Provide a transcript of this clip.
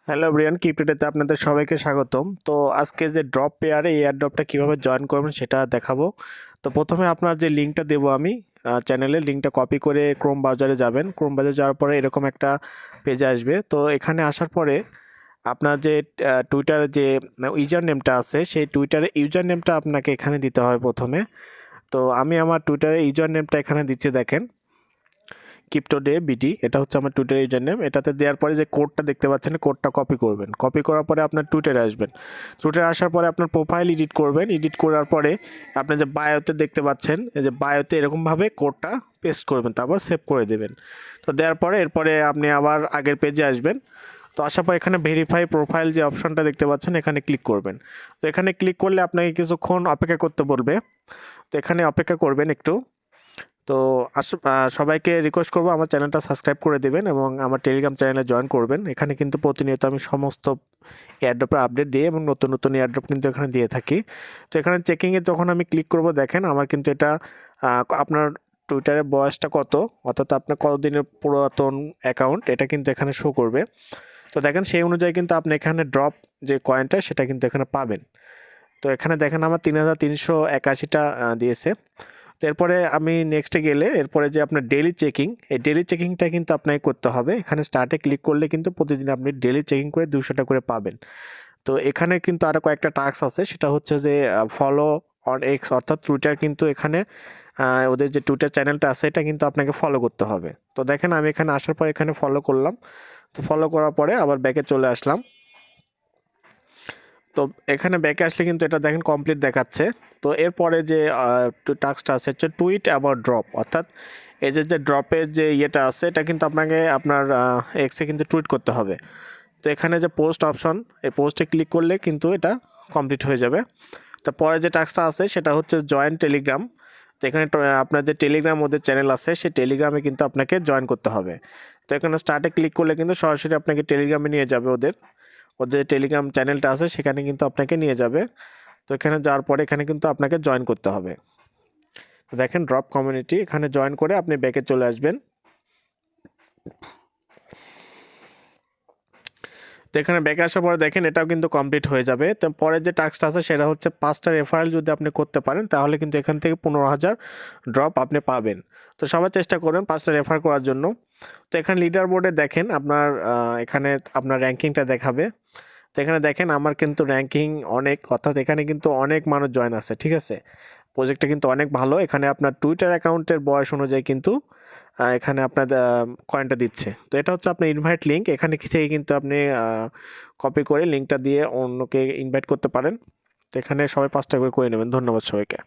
Hello Brian ক্রিপ্টোতে আপনাদের সবাইকে স্বাগতম। তো আজকে যে ড্রপ পেয়ারে এই এয়ারড্রপটা কীভাবে জয়েন করবেন সেটা দেখাবো। তো প্রথমে আপনার যে লিঙ্কটা দেবো আমি চ্যানেলের লিঙ্কটা কপি করে ক্রোম ব্রাউজারে যাবেন। ক্রোম ব্রাউজারে যাওয়ার পরে এরকম একটা পেজে আসবে। তো এখানে আসার পরে আপনার যে টুইটারের যে ইউজার নেমটা আছে সেই টুইটারের ইউজার নেমটা আপনাকে এখানে দিতে হয় প্রথমে। তো আমি আমার টুইটারের ইউজার নেমটা এখানে দিচ্ছি, দেখেন ক্রিপ্টো ডে বিডি, এটা হচ্ছে আমার টুইটার ইউজার নেম। এটাতে দেওয়ার পরে যে কোডটা দেখতে পাচ্ছেন, কোডটা কপি করবেন। কপি করার পরে আপনার টুইটারে আসবেন। টুইটারে আসার পরে আপনার প্রোফাইল এডিট করবেন। এডিট করার পরে আপনি যে বায়োতে দেখতে পাচ্ছেন, এই যে বায়োতে এরকমভাবে কোডটা পেস্ট করবেন, তারপর সেভ করে দেবেন। তো দেওয়ার পরে এরপরে আপনি আবার আগের পেজে আসবেন। তো আসার পর এখানে ভেরিফাই প্রোফাইল যে অপশনটা দেখতে পাচ্ছেন, এখানে ক্লিক করবেন। তো এখানে ক্লিক করলে আপনাকে কিছুক্ষণ অপেক্ষা করতে বলবে। তো এখানে অপেক্ষা করবেন একটু। তো সবাইকে রিকোয়েস্ট করবো আমার চ্যানেলটা সাবস্ক্রাইব করে দেবেন এবং আমার টেলিগ্রাম চ্যানেলে জয়েন করবেন। এখানে কিন্তু প্রতিনিয়ত আমি সমস্ত এয়ারড্রপের আপডেট দিয়ে এবং নতুন নতুন এয়ারড্রপ কিন্তু এখানে দিয়ে থাকি। তো এখানে চেকিংয়ে যখন আমি ক্লিক করব, দেখেন আমার কিন্তু এটা আপনার টুইটারের বয়সটা কত, অর্থাৎ আপনার কতদিনের পুরাতন অ্যাকাউন্ট, এটা কিন্তু এখানে শো করবে। তো দেখেন সেই অনুযায়ী কিন্তু আপনি এখানে ড্রপ যে কয়েনটা সেটা কিন্তু এখানে পাবেন। তো এখানে দেখেন আমার 3381টা দিয়েছে। তো এরপরে আমি নেক্সটে গেলে এরপরে যে আপনার ডেইলি চেকিং, এই ডেইলি চেকিংটা কিন্তু আপনাকে করতে হবে। এখানে স্টার্টে ক্লিক করলে কিন্তু প্রতিদিন আপনি ডেইলি চেকিং করে 200টা করে পাবেন। তো এখানে কিন্তু আরও কয়েকটা টাস্ক আছে, সেটা হচ্ছে যে ফলো অন এক্স, অর্থাৎ টুইটার কিন্তু এখানে ওদের যে টুইটার চ্যানেলটা আছে এটা কিন্তু আপনাকে ফলো করতে হবে। তো দেখেন আমি এখানে আসার পর এখানে ফলো করলাম। তো ফলো করার পরে আবার ব্যাকে চলে আসলাম। তো এখানে ব্যাকে আসলে কিন্তু এটা দেখেন কমপ্লিট দেখাচ্ছে। তো এরপরে যে টাস্কটা আছে হচ্ছে টুইট অ্যাবাউট ড্রপ, অর্থাৎ এই যে ড্রপের যে ইয়েটা আছে এটা কিন্তু আপনাকে আপনার এক্সে কিন্তু টুইট করতে হবে। তো এখানে যে পোস্ট অপশন, এই পোস্টে ক্লিক করলে কিন্তু এটা কমপ্লিট হয়ে যাবে। তো পরে যে টাস্কটা আছে সেটা হচ্ছে জয়েন টেলিগ্রাম। তো এখানে আপনার যে টেলিগ্রাম ওদের চ্যানেল আছে সেই টেলিগ্রামে কিন্তু আপনাকে জয়েন করতে হবে। তো এখানে স্টার্টে ক্লিক করলে কিন্তু সরাসরি আপনাকে টেলিগ্রামে নিয়ে যাবে। ওদের ওদের টেলিগ্রাম চ্যানেলটা আছে সেখানে কিন্তু আপনাকে নিয়ে যাবে। তো এখানে যাওয়ার পরে এখানে কিন্তু আপনাকে জয়েন করতে হবে। তো দেখেন ড্রপ কমিউনিটি, এখানে জয়েন করে আপনি ব্যাকে চলে আসবেন। তো এখানে ব্যাকে আসার পরে দেখেন এটাও কিন্তু কমপ্লিট হয়ে যাবে। তো পরের যে টাস্কটা আছে সেটা হচ্ছে 5টা রেফারেল যদি আপনি করতে পারেন তাহলে কিন্তু এখান থেকে 15,000 ড্রপ আপনি পাবেন। তো সবাই চেষ্টা করবেন 5টা রেফার করার জন্য। তো এখানে লিডার বোর্ডে দেখেন আপনার এখানে আপনার র্যাঙ্কিংটা দেখাবে। তো এখানে দেখেন আমার কিন্তু র্যাঙ্কিং অনেক, অর্থাৎ এখানে কিন্তু অনেক মানুষ জয়েন আছে, ঠিক আছে। প্রজেক্টটা কিন্তু অনেক ভালো। এখানে আপনার টুইটার অ্যাকাউন্টের বয়স অনুযায়ী কিন্তু এখানে আপনার কয়েনটা দিচ্ছে। তো এটা হচ্ছে আপনার ইনভাইট লিঙ্ক, এখানে থেকে কিন্তু আপনি কপি করে লিঙ্কটা দিয়ে অন্যকে ইনভাইট করতে পারেন। তো এখানে সবাই 5টা করে নেবেন। ধন্যবাদ সবাইকে।